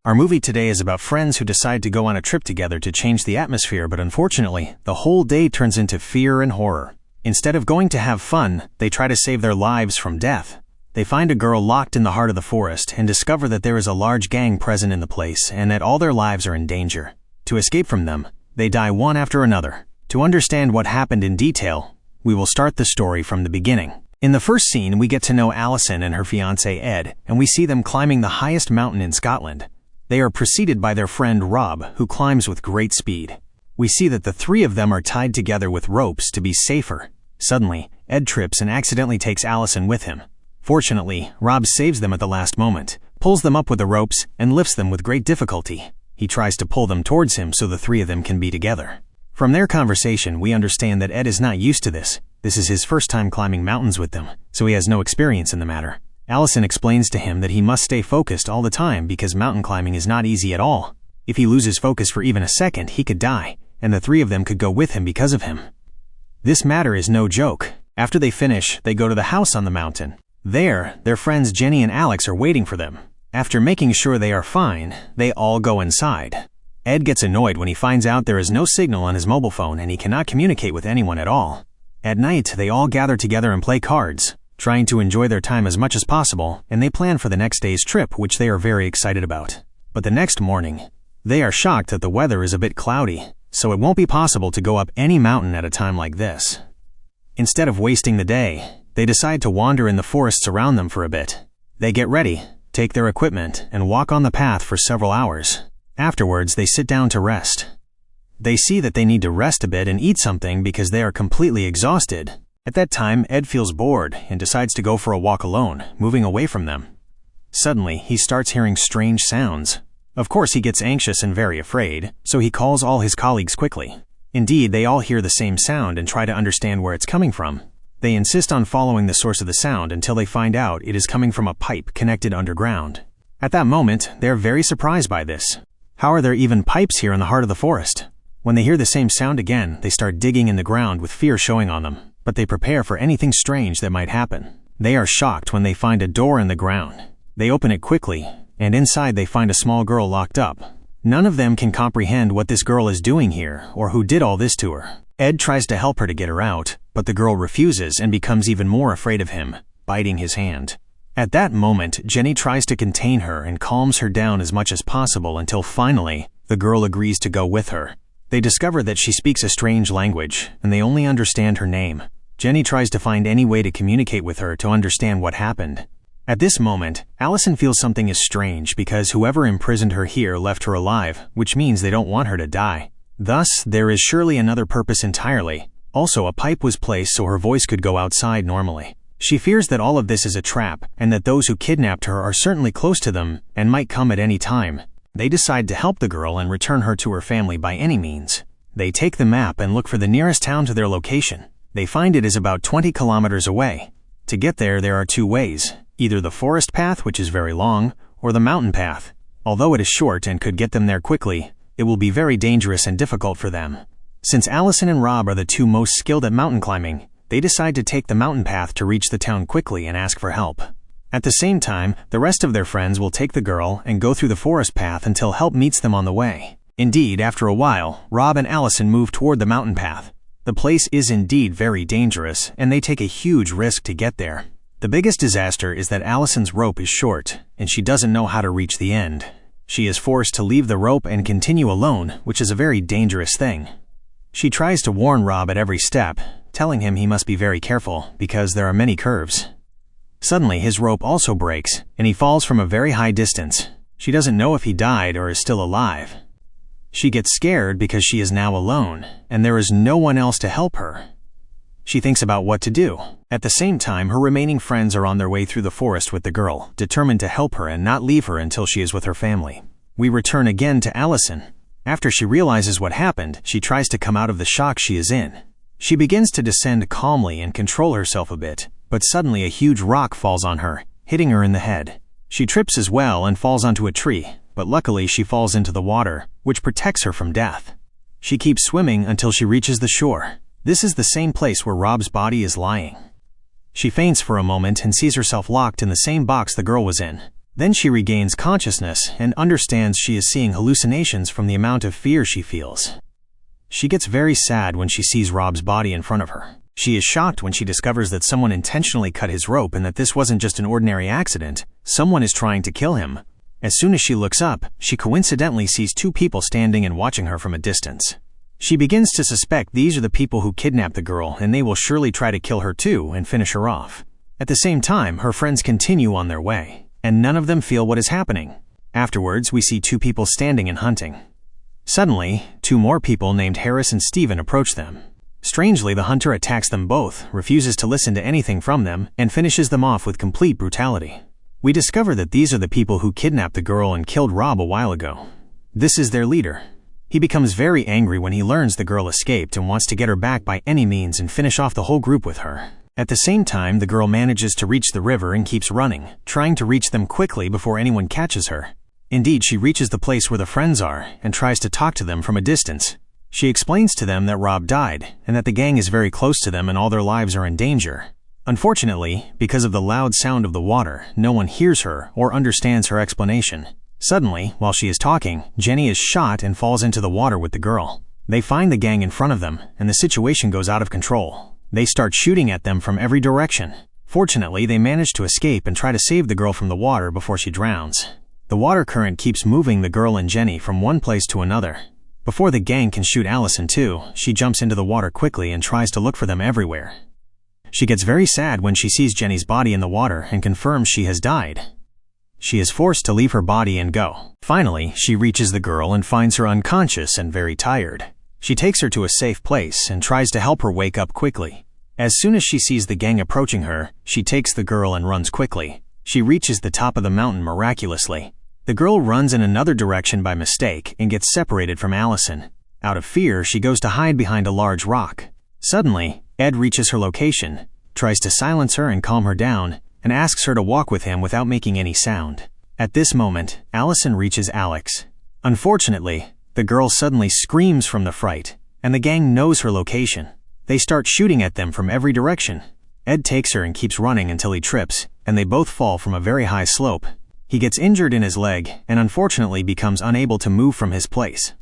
Our movie today is about friends who decide to go on a trip together to change the atmosphere, but unfortunately, the whole day turns into fear and horror. Instead of going to have fun, they try to save their lives from death. They find a girl locked in the heart of the forest and discover that there is a large gang present in the place and that all their lives are in danger. To escape from them, they die one after another. To understand what happened in detail, we will start the story from the beginning. In the first scene, we get to know Alison and her fiancé Ed, and we see them climbing the highest mountain in Scotland. They are preceded by their friend Rob, who climbs with great speed. We see that the three of them are tied together with ropes to be safer. Suddenly, Ed trips and accidentally takes Alison with him. Fortunately, Rob saves them at the last moment, pulls them up with the ropes, and lifts them with great difficulty. He tries to pull them towards him so the three of them can be together. From their conversation, we understand that Ed is not used to this. This is his first time climbing mountains with them, so he has no experience in the matter. Alison explains to him that he must stay focused all the time because mountain climbing is not easy at all. If he loses focus for even a second, he could die, and the three of them could go with him because of him. This matter is no joke. After they finish, they go to the house on the mountain. There, their friends Jenny and Alex are waiting for them. After making sure they are fine, they all go inside. Ed gets annoyed when he finds out there is no signal on his mobile phone and he cannot communicate with anyone at all. At night, they all gather together and play cards, trying to enjoy their time as much as possible, and they plan for the next day's trip, which they are very excited about. But the next morning, they are shocked that the weather is a bit cloudy, so it won't be possible to go up any mountain at a time like this. Instead of wasting the day, they decide to wander in the forests around them for a bit. They get ready, take their equipment, and walk on the path for several hours. Afterwards, they sit down to rest. They see that they need to rest a bit and eat something because they are completely exhausted. At that time, Ed feels bored and decides to go for a walk alone, moving away from them. Suddenly, he starts hearing strange sounds. Of course, he gets anxious and very afraid, so he calls all his colleagues quickly. Indeed, they all hear the same sound and try to understand where it's coming from. They insist on following the source of the sound until they find out it is coming from a pipe connected underground. At that moment, they are very surprised by this. How are there even pipes here in the heart of the forest? When they hear the same sound again, they start digging in the ground with fear showing on them. But they prepare for anything strange that might happen. They are shocked when they find a door in the ground. They open it quickly, and inside they find a small girl locked up. None of them can comprehend what this girl is doing here or who did all this to her. Ed tries to help her to get her out, but the girl refuses and becomes even more afraid of him, biting his hand. At that moment, Jenny tries to contain her and calms her down as much as possible until finally, the girl agrees to go with her. They discover that she speaks a strange language, and they only understand her name. Jenny tries to find any way to communicate with her to understand what happened. At this moment, Alison feels something is strange because whoever imprisoned her here left her alive, which means they don't want her to die. Thus, there is surely another purpose entirely. Also, a pipe was placed so her voice could go outside normally. She fears that all of this is a trap and that those who kidnapped her are certainly close to them and might come at any time. They decide to help the girl and return her to her family by any means. They take the map and look for the nearest town to their location. They find it is about 20 kilometers away. To get there are two ways, either the forest path, which is very long, or the mountain path. Although it is short and could get them there quickly, it will be very dangerous and difficult for them. Since Alison and Rob are the two most skilled at mountain climbing, they decide to take the mountain path to reach the town quickly and ask for help. At the same time, the rest of their friends will take the girl and go through the forest path until help meets them on the way. Indeed, after a while, Rob and Alison move toward the mountain path. The place is indeed very dangerous, and they take a huge risk to get there. The biggest disaster is that Alison's rope is short, and she doesn't know how to reach the end. She is forced to leave the rope and continue alone, which is a very dangerous thing. She tries to warn Rob at every step, telling him he must be very careful because there are many curves. Suddenly, his rope also breaks, and he falls from a very high distance. She doesn't know if he died or is still alive. She gets scared because she is now alone, and there is no one else to help her. She thinks about what to do. At the same time, her remaining friends are on their way through the forest with the girl, determined to help her and not leave her until she is with her family. We return again to Alison. After she realizes what happened, she tries to come out of the shock she is in. She begins to descend calmly and control herself a bit, but suddenly a huge rock falls on her, hitting her in the head. She trips as well and falls onto a tree, but luckily she falls into the water, which protects her from death. She keeps swimming until she reaches the shore. This is the same place where Rob's body is lying. She faints for a moment and sees herself locked in the same box the girl was in. Then she regains consciousness and understands she is seeing hallucinations from the amount of fear she feels. She gets very sad when she sees Rob's body in front of her. She is shocked when she discovers that someone intentionally cut his rope and that this wasn't just an ordinary accident. Someone is trying to kill him. As soon as she looks up, she coincidentally sees two people standing and watching her from a distance. She begins to suspect these are the people who kidnapped the girl, and they will surely try to kill her too and finish her off. At the same time, her friends continue on their way, and none of them feel what is happening. Afterwards, we see two people standing and hunting. Suddenly, two more people named Harris and Stephen approach them. Strangely, the hunter attacks them both, refuses to listen to anything from them, and finishes them off with complete brutality. We discover that these are the people who kidnapped the girl and killed Rob a while ago. This is their leader. He becomes very angry when he learns the girl escaped and wants to get her back by any means and finish off the whole group with her. At the same time, the girl manages to reach the river and keeps running, trying to reach them quickly before anyone catches her. Indeed, she reaches the place where the friends are and tries to talk to them from a distance. She explains to them that Rob died and that the gang is very close to them and all their lives are in danger. Unfortunately, because of the loud sound of the water, no one hears her or understands her explanation. Suddenly, while she is talking, Jenny is shot and falls into the water with the girl. They find the gang in front of them, and the situation goes out of control. They start shooting at them from every direction. Fortunately, they manage to escape and try to save the girl from the water before she drowns. The water current keeps moving the girl and Jenny from one place to another. Before the gang can shoot Alison too, she jumps into the water quickly and tries to look for them everywhere. She gets very sad when she sees Jenny's body in the water and confirms she has died. She is forced to leave her body and go. Finally, she reaches the girl and finds her unconscious and very tired. She takes her to a safe place and tries to help her wake up quickly. As soon as she sees the gang approaching her, she takes the girl and runs quickly. She reaches the top of the mountain miraculously. The girl runs in another direction by mistake and gets separated from Alison. Out of fear, she goes to hide behind a large rock. Suddenly, Ed reaches her location, tries to silence her and calm her down, and asks her to walk with him without making any sound. At this moment, Alison reaches Alex. Unfortunately, the girl suddenly screams from the fright, and the gang knows her location. They start shooting at them from every direction. Ed takes her and keeps running until he trips, and they both fall from a very high slope. He gets injured in his leg and unfortunately becomes unable to move from his place.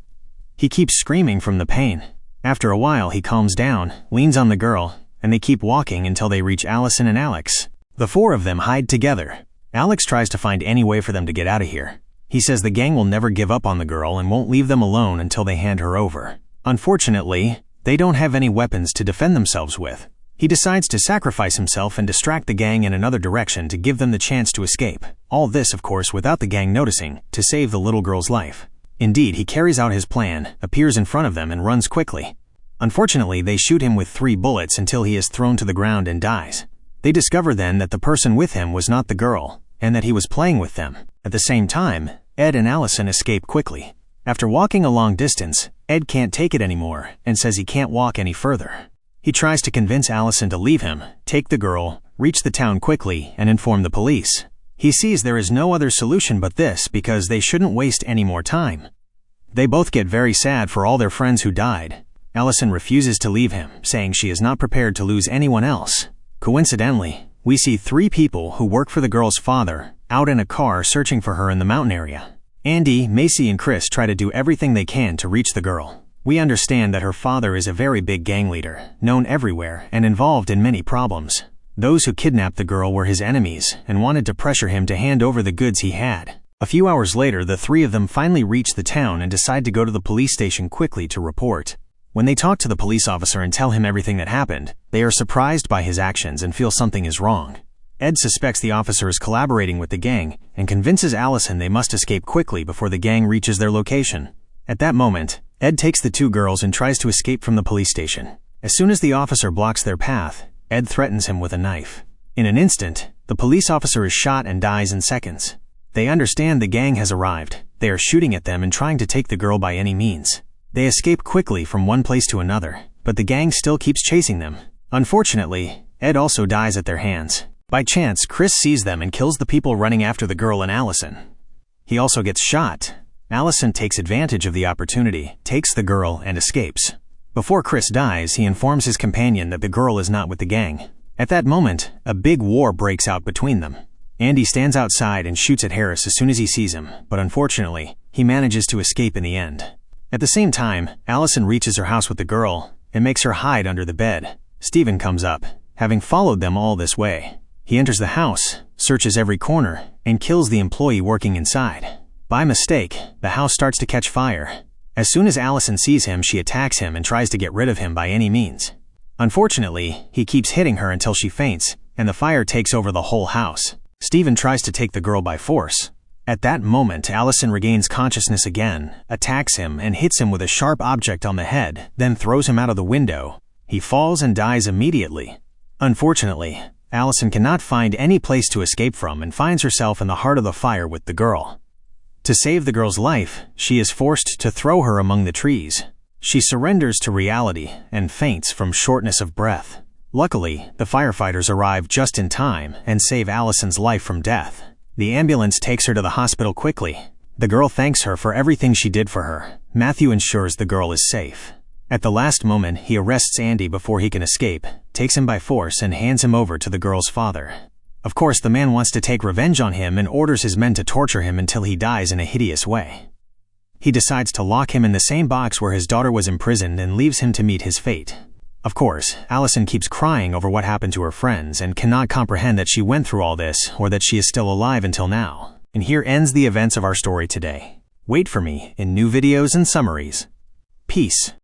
He keeps screaming from the pain. After a while, he calms down, leans on the girl, and they keep walking until they reach Alison and Alex. The four of them hide together. Alex tries to find any way for them to get out of here. He says the gang will never give up on the girl and won't leave them alone until they hand her over. Unfortunately, they don't have any weapons to defend themselves with. He decides to sacrifice himself and distract the gang in another direction to give them the chance to escape. All this, of course, without the gang noticing, to save the little girl's life. Indeed, he carries out his plan, appears in front of them, and runs quickly. Unfortunately, they shoot him with 3 bullets until he is thrown to the ground and dies. They discover then that the person with him was not the girl, and that he was playing with them. At the same time, Ed and Alison escape quickly. After walking a long distance, Ed can't take it anymore and says he can't walk any further. He tries to convince Alison to leave him, take the girl, reach the town quickly, and inform the police. He sees there is no other solution but this because they shouldn't waste any more time. They both get very sad for all their friends who died. Alison refuses to leave him, saying she is not prepared to lose anyone else. Coincidentally, we see 3 people who work for the girl's father out in a car searching for her in the mountain area. Andy, Macy, and Chris try to do everything they can to reach the girl. We understand that her father is a very big gang leader, known everywhere and involved in many problems. Those who kidnapped the girl were his enemies and wanted to pressure him to hand over the goods he had. A few hours later, the 3 of them finally reach the town and decide to go to the police station quickly to report. When they talk to the police officer and tell him everything that happened, they are surprised by his actions and feel something is wrong. Ed suspects the officer is collaborating with the gang and convinces Alison they must escape quickly before the gang reaches their location. At that moment, Ed takes the 2 girls and tries to escape from the police station. As soon as the officer blocks their path, Ed threatens him with a knife. In an instant, the police officer is shot and dies in seconds. They understand the gang has arrived. They are shooting at them and trying to take the girl by any means. They escape quickly from one place to another, but the gang still keeps chasing them. Unfortunately, Ed also dies at their hands. By chance, Chris sees them and kills the people running after the girl and Alison. He also gets shot. Alison takes advantage of the opportunity, takes the girl, and escapes. Before Chris dies, he informs his companion that the girl is not with the gang. At that moment, a big war breaks out between them. Andy stands outside and shoots at Harris as soon as he sees him, but unfortunately, he manages to escape in the end. At the same time, Alison reaches her house with the girl and makes her hide under the bed. Stephen comes up, having followed them all this way. He enters the house, searches every corner, and kills the employee working inside. By mistake, the house starts to catch fire. As soon as Alison sees him, she attacks him and tries to get rid of him by any means. Unfortunately, he keeps hitting her until she faints, and the fire takes over the whole house. Stephen tries to take the girl by force. At that moment, Alison regains consciousness again, attacks him, and hits him with a sharp object on the head, then throws him out of the window. He falls and dies immediately. Unfortunately, Alison cannot find any place to escape from and finds herself in the heart of the fire with the girl. To save the girl's life, she is forced to throw her among the trees. She surrenders to reality and faints from shortness of breath. Luckily, the firefighters arrive just in time and save Alison's life from death. The ambulance takes her to the hospital quickly. The girl thanks her for everything she did for her. Matthew ensures the girl is safe. At the last moment, he arrests Andy before he can escape, takes him by force, and hands him over to the girl's father. Of course, the man wants to take revenge on him and orders his men to torture him until he dies in a hideous way. He decides to lock him in the same box where his daughter was imprisoned and leaves him to meet his fate. Of course, Alison keeps crying over what happened to her friends and cannot comprehend that she went through all this or that she is still alive until now. And here ends the events of our story today. Wait for me in new videos and summaries. Peace.